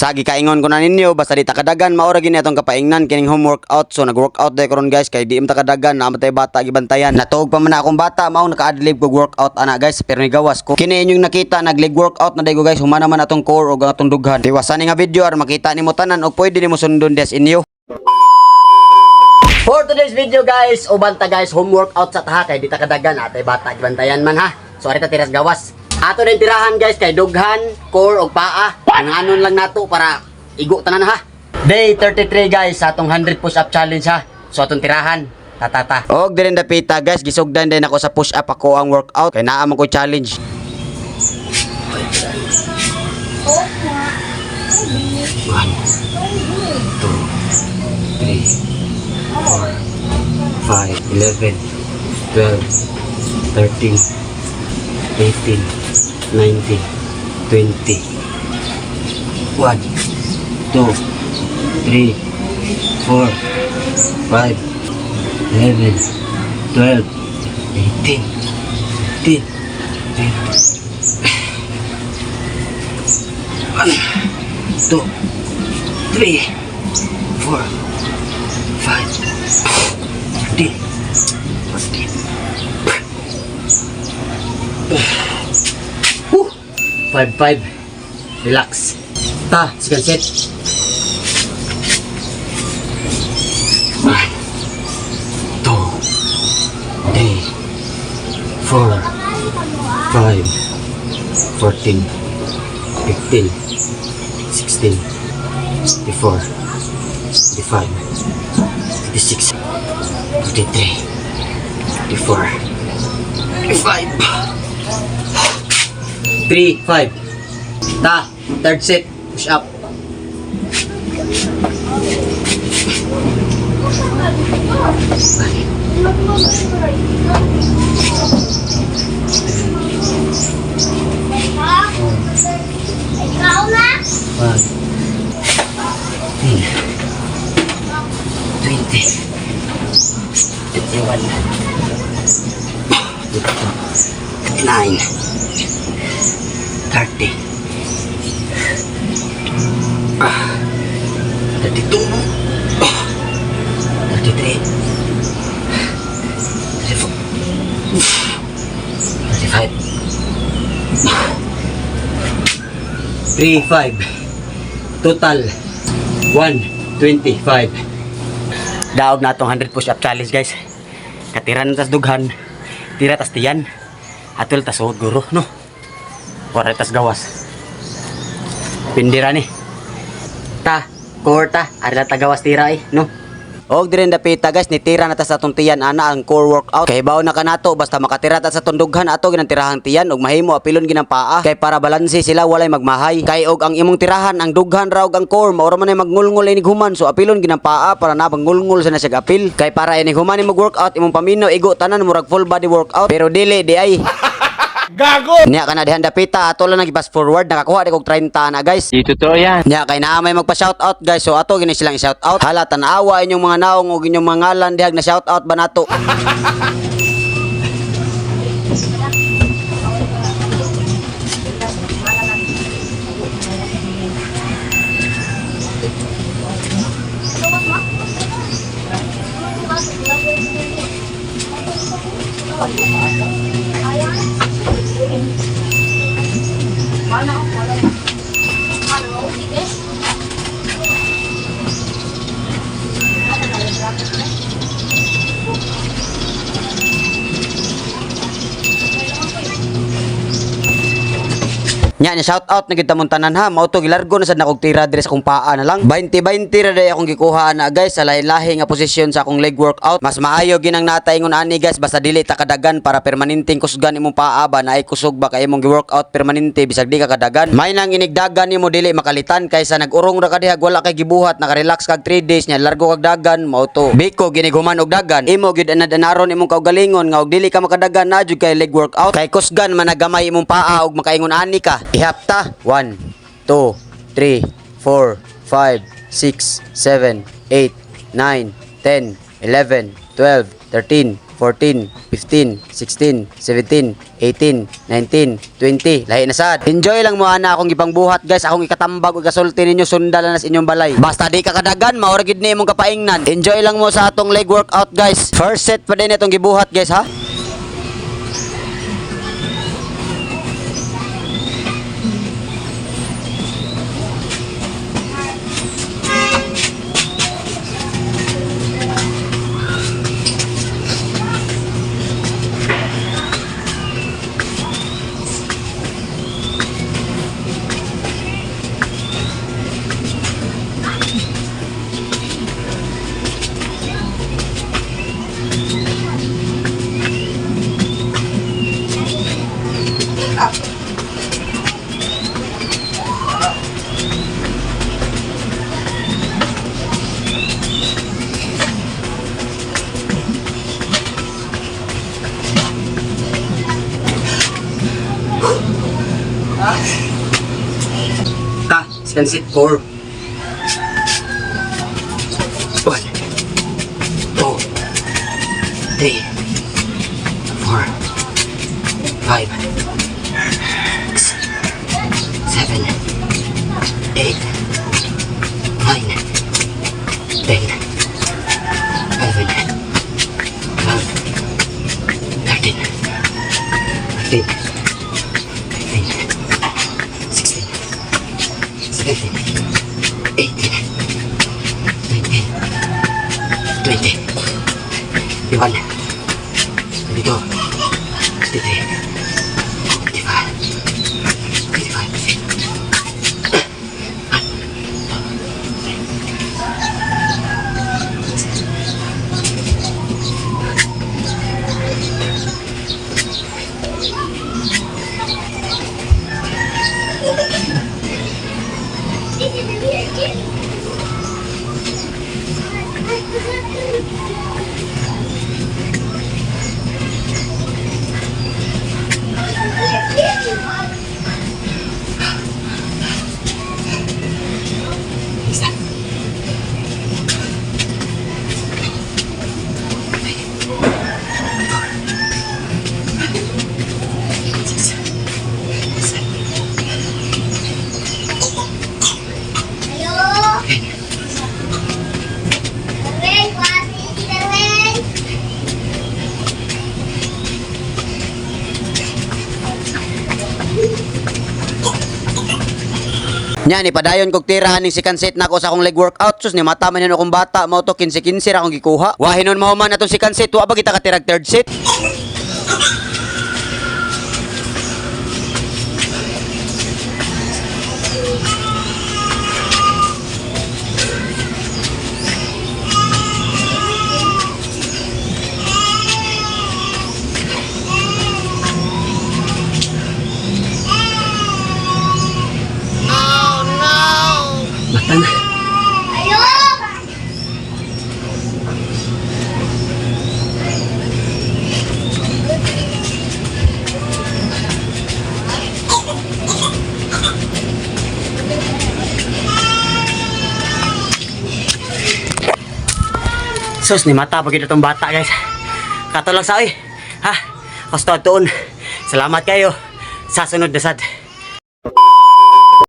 Sa gikaingon ko na ninyo basta di ta kadagan maura gini atong kapaingnan kining home workout. So nag-workout day karon guys kay di ta kadagan namatay bata gibantayan. Natuog pa man akong bata mao naka-adlib ko workout ana guys pero ni gawas ko. Kini inyong nakita nag-leg workout na day ko guys humana man atong core ug atong dughan. Tiwasan ni nga video ar makita nimo tanan ug pwede nimo sundon des inyo. For today's video guys, uban ta guys home workout sa taha kay di ta kadagan atay bata gibantayan man ha. So ari ta tiras gawas. Ato din tirahan guys kay dughan, core ug paa. Ang anon lang nato para igo tanan ha. Day 33 guys sa atong 100 push up challenge ha. So atong tirahan tatata. Og din dapita guys gisugdan din ako sa push up ako ang workout kay naa man ko challenge. 19, 20. 1, 2, 3, 4, 5, 11, 12, 18, 19, 1, 2, 3, 4, 5, 13, 14. 5-5. Relax. Ta, second set. 1, 2, 3, 4, 5, 14, 15, 16, 24, 25, 26, 23, 24, 25. 3, 5. Ta, third set, push up. 9, 30, 32, 33, 34, 35, 3, 5, total 125. Daog na itong 100 push up challenge guys. Katiran tas dughan, tira tas tiyan, atul tas suhod guro no. Wala tas gawas. Pindira ni. Ta, core ta, arila ta gawas tira no. Og diren dapita guys, nitira na ta sa atong tiyan ana ang core workout. Kay bawo na kanato basta makatira ta sa tundughan ato ginang tirahang tiyan og mahimo apilon ginang paa. Kay para balanse sila walay magmahay. Kay og ang imong tirahan ang dughan ra og ang core mao ra man ay magngulngol inig human so apilon ginang paa para na ngulngol sa nasig apil. Kay para inig human imong workout imong paminaw igo tanan murag full body workout pero dili di ay. Gago! Nya ka na dihan dapita ato lang nag-pass forward nakakuha di kog 30 na guys. Di totoo yan. Nya kay naa may magpa-shoutout guys so ato gini silang i-shoutout. Hala tan-awa inyong mga naong ug inyong mga ngalan dihag na shoutout ba nato. Nya ni shout out na kita mong tanan ha. Mao to gilargo na sad na kog tira dire sa akong paa na lang. 20-20 ra day akong gikuha na guys sa lahi-lahi nga posisyon sa akong leg workout. Mas maayo ginang natay ingon ani guys basta dili ta kadagan para permanenteng kusgan imong paa ba na ay kusog ba kay imong gi-workout permanente bisag di ka kadagan. May nang inigdagan nimo dili makalitan kaysa nag-urong ra ka dihag wala kay gibuhat naka-relax kag 3 days nya largo kag dagan mao to. Biko giniguman og dagan. Imo gid anad-anaron imong kaugalingon nga og dili ka makadagan na jud kay leg workout. Kay kusgan man nagamay imong paa og makaingon ani ka. Ihapta 1, 2, 3, 4, 5, 6, 7, 8, 9, 10, 11, 12, 13, 14, 15, 16, 17, 18, 19, 20. Lahi na sad. Enjoy lang mo ana akong gipang buhat guys. Akong ikatambag ug kasulti ninyo sundalan na sa inyong balay. Basta di ka kadagan, maura gid ni imong kapaingnan. Enjoy lang mo sa atong leg workout guys. First set pa din itong gibuhat guys ha. Sunset 4. 1, 2, 3, 4, 5, 6, 7, 8, 9, 10, 11, 12, 13, 14, 15, 16, 17, 18, 19, 20, 21, 22, 23, 25, Nya ni padayon kog tirahan ning second set nako sa akong leg workout. Sus ni mata man yun akong bata mao to 15-15 ra akong gikuha. Wahinon mao man atong second set wa ba kita katirag third set. Batang. Sus ni mata pagid itong bata guys. Kato lang sa oy. Ha? Kasto tuon. Salamat kayo sa sunod na sad.